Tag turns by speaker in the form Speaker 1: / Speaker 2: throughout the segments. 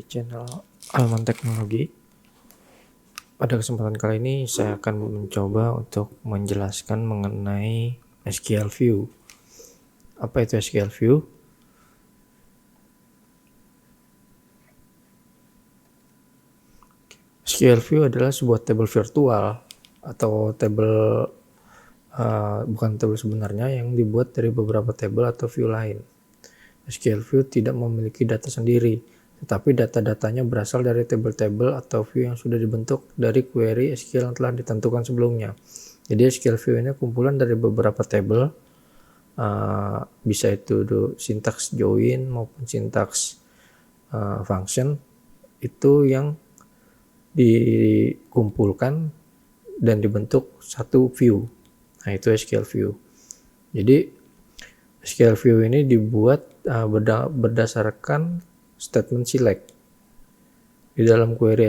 Speaker 1: channel Alman Teknologi. Pada kesempatan kali ini saya akan mencoba untuk menjelaskan mengenai SQL View. Apa itu SQL View? SQL View adalah sebuah tabel virtual atau tabel bukan tabel sebenarnya yang dibuat dari beberapa tabel atau view lain. SQL View tidak memiliki data sendiri, tetapi data-datanya berasal dari tabel-tabel atau view yang sudah dibentuk dari query SQL yang telah ditentukan sebelumnya. Jadi SQL View ini kumpulan dari beberapa tabel, bisa itu sintaks join maupun sintaks function, itu yang dikumpulkan dan dibentuk satu view. Nah, itu SQL View. Jadi SQL View ini dibuat berdasarkan statement select. Di dalam query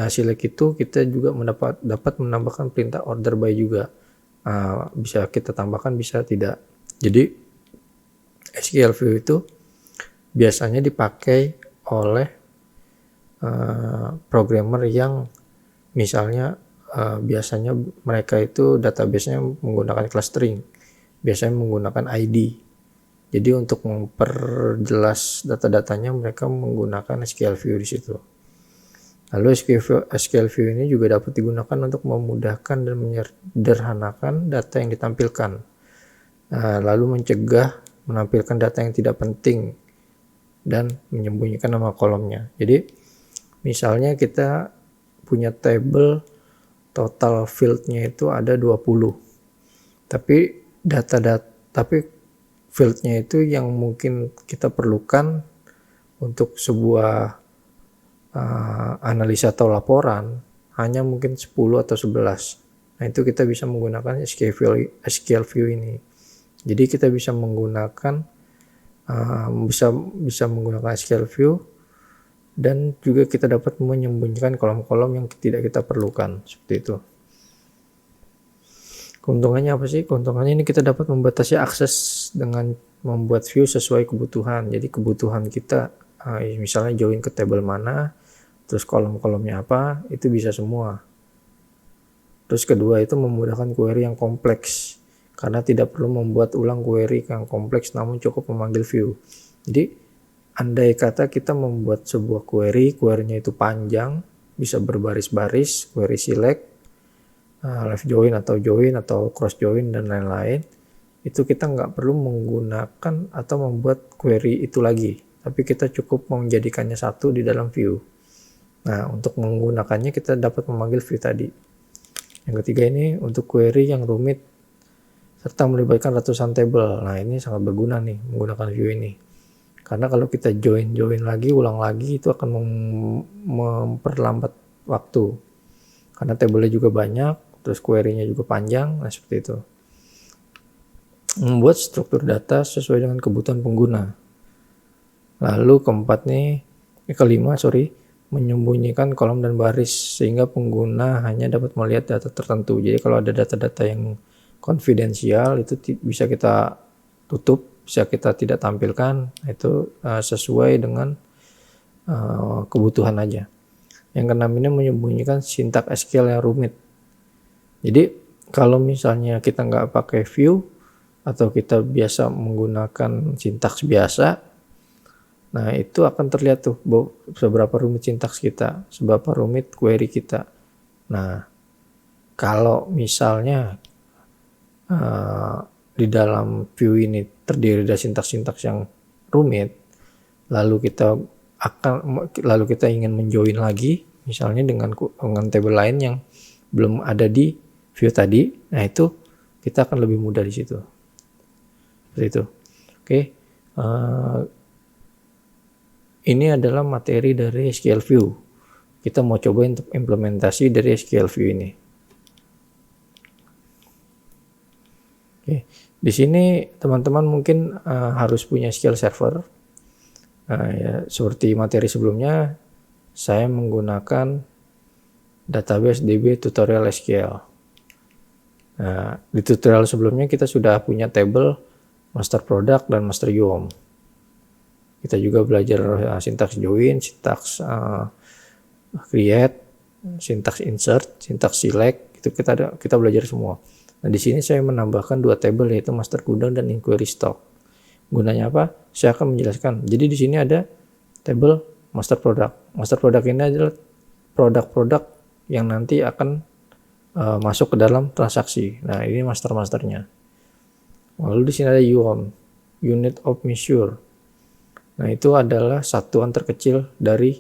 Speaker 1: select itu kita juga dapat menambahkan perintah order by juga. Bisa kita tambahkan, bisa tidak. Jadi SQL View itu biasanya dipakai oleh programmer yang misalnya biasanya mereka itu database-nya menggunakan clustering, biasanya menggunakan ID. Jadi untuk memperjelas data-datanya mereka menggunakan SQL View di situ. Lalu SQL View ini juga dapat digunakan untuk memudahkan dan menyederhanakan data yang ditampilkan. Lalu mencegah menampilkan data yang tidak penting dan menyembunyikan nama kolomnya. Jadi misalnya kita punya table total field-nya itu ada 20. Tapi field-nya itu yang mungkin kita perlukan untuk sebuah analisa atau laporan hanya mungkin 10 atau 11. Nah, itu kita bisa menggunakan SQL View ini. Jadi kita bisa menggunakan bisa menggunakan SQL View, dan juga kita dapat menyembunyikan kolom-kolom yang tidak kita perlukan, seperti itu. Keuntungannya apa sih? Keuntungannya ini kita dapat membatasi akses dengan membuat view sesuai kebutuhan. Jadi kebutuhan kita, misalnya join ke table mana, terus kolom-kolomnya apa, itu bisa semua. Terus kedua itu memudahkan query yang kompleks, karena tidak perlu membuat ulang query yang kompleks, namun cukup memanggil view. Jadi andai kata kita membuat sebuah query-nya itu panjang, bisa berbaris-baris, query select, left join atau cross join dan lain-lain, itu kita nggak perlu menggunakan atau membuat query itu lagi, tapi kita cukup menjadikannya satu di dalam view. Nah, untuk menggunakannya kita dapat memanggil view tadi. Yang ketiga ini untuk query yang rumit serta melibatkan ratusan table. Nah, ini sangat berguna nih menggunakan view ini. Karena kalau kita join lagi, ulang lagi, itu akan memperlambat waktu. Karena tabelnya juga banyak, terus query-nya juga panjang, nah seperti itu. Membuat struktur data sesuai dengan kebutuhan pengguna. Lalu kelima, menyembunyikan kolom dan baris sehingga pengguna hanya dapat melihat data tertentu. Jadi kalau ada data-data yang konfidensial itu bisa kita tutup, bisa kita tidak tampilkan, itu sesuai dengan kebutuhan aja. Yang keenam ini menyembunyikan sintak SQL yang rumit. Jadi kalau misalnya kita nggak pakai view atau kita biasa menggunakan sintaks biasa, nah itu akan terlihat tuh seberapa rumit sintaks kita, seberapa rumit query kita. Nah, kalau misalnya di dalam view ini terdiri dari sintaks-sintaks yang rumit, lalu kita ingin menjoin lagi, misalnya dengan table lain yang belum ada di view tadi, nah itu kita akan lebih mudah di situ. Seperti itu. Oke. Ini adalah materi dari SQL View. Kita mau coba untuk implementasi dari SQL View ini. Oke. Di sini teman-teman mungkin harus punya SQL Server. Ya, seperti materi sebelumnya, saya menggunakan database DB tutorial SQL. Nah, di tutorial sebelumnya kita sudah punya table master product dan master UOM. Kita juga belajar sintaks join, sintaks create, sintaks insert, sintaks select, itu kita belajar semua. Nah, di sini saya menambahkan 2 tabel, yaitu master gudang dan inquiry stock. Gunanya apa? Saya akan menjelaskan. Jadi di sini ada tabel master product. Master product ini adalah produk-produk yang nanti akan masuk ke dalam transaksi. Nah, ini masternya. Lalu di sini ada UOM, unit of measure. Nah, itu adalah satuan terkecil dari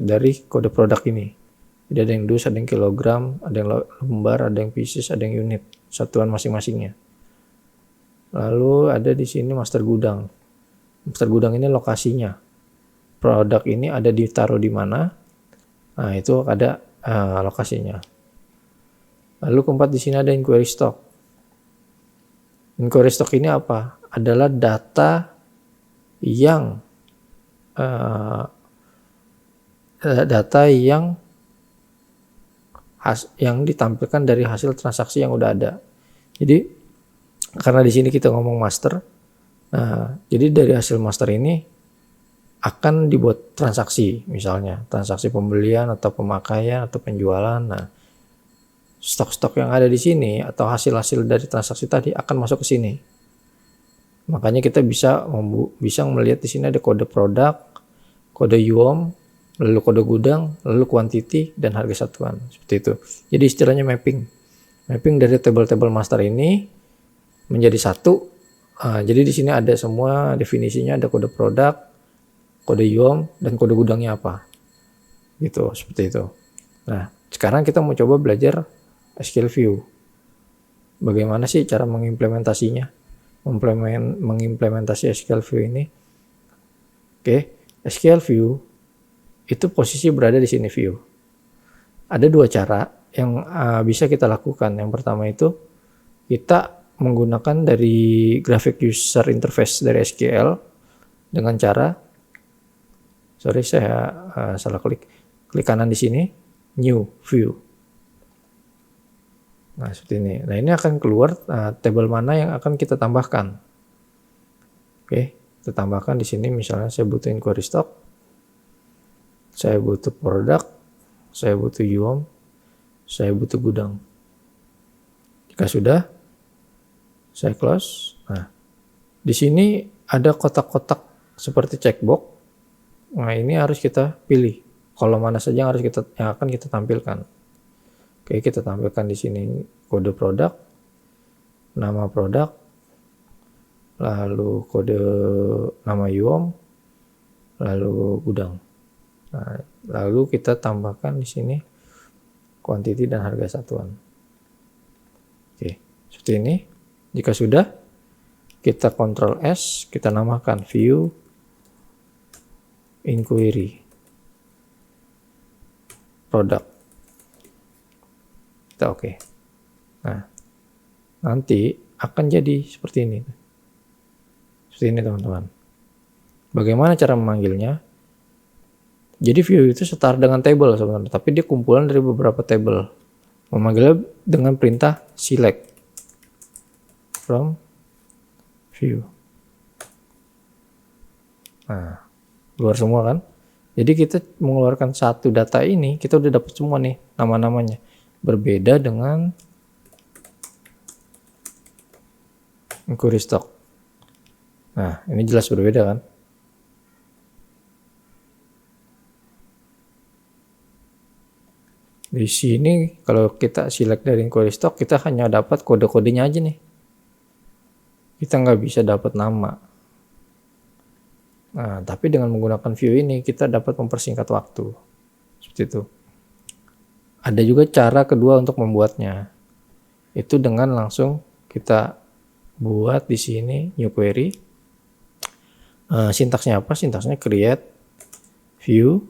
Speaker 1: dari kode produk ini. Jadi ada yang dus, ada yang kilogram, ada yang lembar, ada yang pieces, ada yang unit, satuan masing-masingnya. Lalu ada di sini master gudang. Master gudang ini lokasinya. Produk ini ada ditaruh di mana? Nah, itu ada lokasinya. Lalu keempat di sini ada inquiry stock. Inquiry stock ini apa? Adalah data yang ditampilkan dari hasil transaksi yang udah ada. Jadi karena di sini kita ngomong master, jadi dari hasil master ini akan dibuat transaksi, misalnya transaksi pembelian atau pemakaian atau penjualan. Nah, stok-stok yang ada di sini atau hasil-hasil dari transaksi tadi akan masuk ke sini. Makanya kita bisa melihat di sini ada kode produk, kode UOM, lalu kode gudang, lalu quantity dan harga satuan, seperti itu. Jadi istilahnya mapping dari tabel-tabel master ini menjadi satu. Jadi di sini ada semua definisinya, ada kode produk, kode UOM, dan kode gudangnya apa, gitu, seperti itu. Nah, sekarang kita mau coba belajar SQL View. Bagaimana sih cara mengimplementasinya, mengimplementasi SQL View ini? Oke, SQL View itu posisi berada di sini view. Ada 2 cara yang bisa kita lakukan. Yang pertama itu kita menggunakan dari graphic user interface dari SQL dengan cara, saya salah klik kanan di sini, new view. Nah, seperti ini. Nah, ini akan keluar tabel mana yang akan kita tambahkan. Oke, kita tambahkan di sini. Misalnya saya butuh inquiry stock, saya butuh produk, saya butuh UOM, saya butuh gudang. Jika sudah, saya close. Nah, di sini ada kotak-kotak seperti checkbox. Nah, ini harus kita pilih kolom mana saja yang akan kita tampilkan. Oke, kita tampilkan di sini kode produk, nama produk, lalu kode nama UOM, lalu gudang. Nah, lalu kita tambahkan di sini quantity dan harga satuan. Oke, seperti ini. Jika sudah, kita Ctrl S, kita namakan view inquiry product. Kita oke. Nah, nanti akan jadi seperti ini. Seperti ini, teman-teman. Bagaimana cara memanggilnya? Jadi view itu setara dengan table sebenarnya, tapi dia kumpulan dari beberapa table. Memanggilnya dengan perintah select from view. Nah, keluar semua kan? Jadi kita mengeluarkan satu data ini, kita udah dapat semua nih nama-namanya. Berbeda dengan inquiry stock. Nah, ini jelas berbeda kan? Di sini kalau kita select dari inquiry stock, kita hanya dapat kode-kodenya aja nih. Kita nggak bisa dapat nama. Nah, tapi dengan menggunakan view ini kita dapat mempersingkat waktu. Seperti itu. Ada juga cara kedua untuk membuatnya. Itu dengan langsung kita buat di sini new query. Sintaksnya apa? Sintaksnya create view.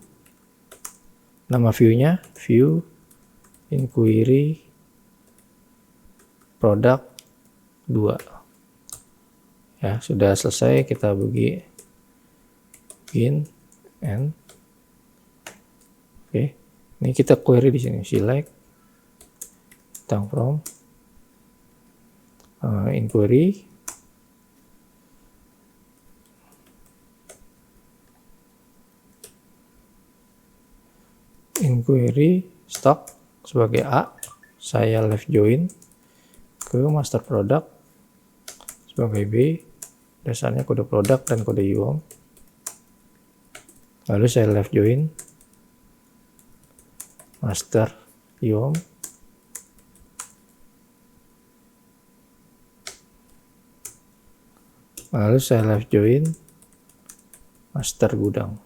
Speaker 1: Nama view-nya view inquiry product 2. Ya, sudah selesai, kita begin and oke. Ini kita query di sini select from inquiry bikin query stock sebagai A, saya left join ke master product sebagai B, dasarnya kode produk dan kode UOM. Lalu saya left join master UOM, lalu saya left join master gudang.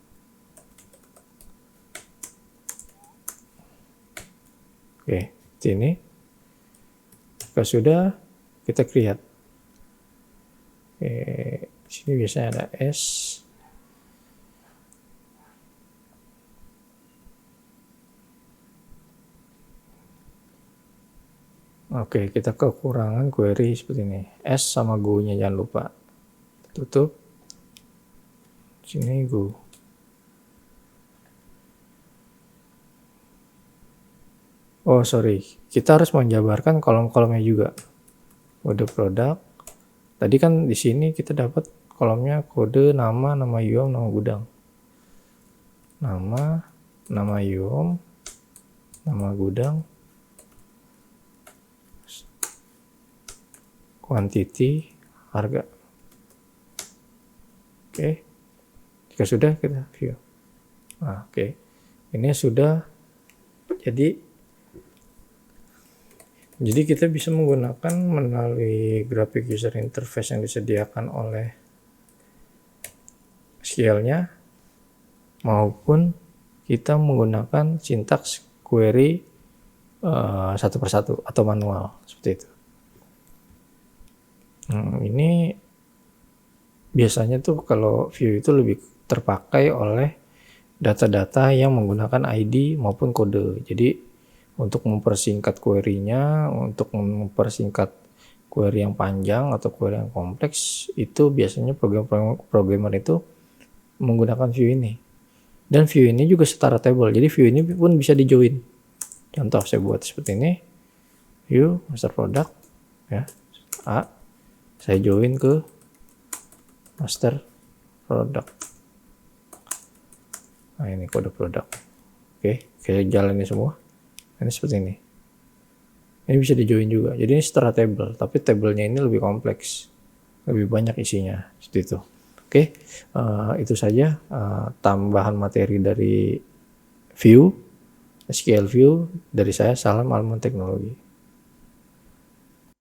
Speaker 1: Oke, sini jika sudah kita create. Oke, sini biasanya ada S. Oke, kita kekurangan query seperti ini. S sama go-nya jangan lupa. Tutup. Sini go. Oh sorry, kita harus menjabarkan kolom-kolomnya juga. Kode produk. Tadi kan di sini kita dapat kolomnya kode nama, nama UOM, nama gudang. Nama UOM, nama gudang, quantity, harga. Oke, jika sudah kita view. Nah, oke, ini sudah. Jadi kita bisa menggunakan melalui graphic user interface yang disediakan oleh SQL-nya, maupun kita menggunakan sintaks query satu persatu atau manual seperti itu. Ini biasanya tuh kalau view itu lebih terpakai oleh data-data yang menggunakan ID maupun kode. Jadi untuk mempersingkat query-nya, untuk mempersingkat query yang panjang atau query yang kompleks, itu biasanya programmer itu menggunakan view ini. Dan view ini juga setara table, jadi view ini pun bisa di-join. Contoh saya buat seperti ini, view master product, ya, A, saya join ke master product. Nah ini kode produk. Oke, saya jalani semua. Ini seperti ini. Ini bisa di join juga. Jadi ini setara table, tapi tablenya ini lebih kompleks, lebih banyak isinya seperti itu. Oke, itu saja tambahan materi dari view, SQL view dari saya. Salam Almond Teknologi.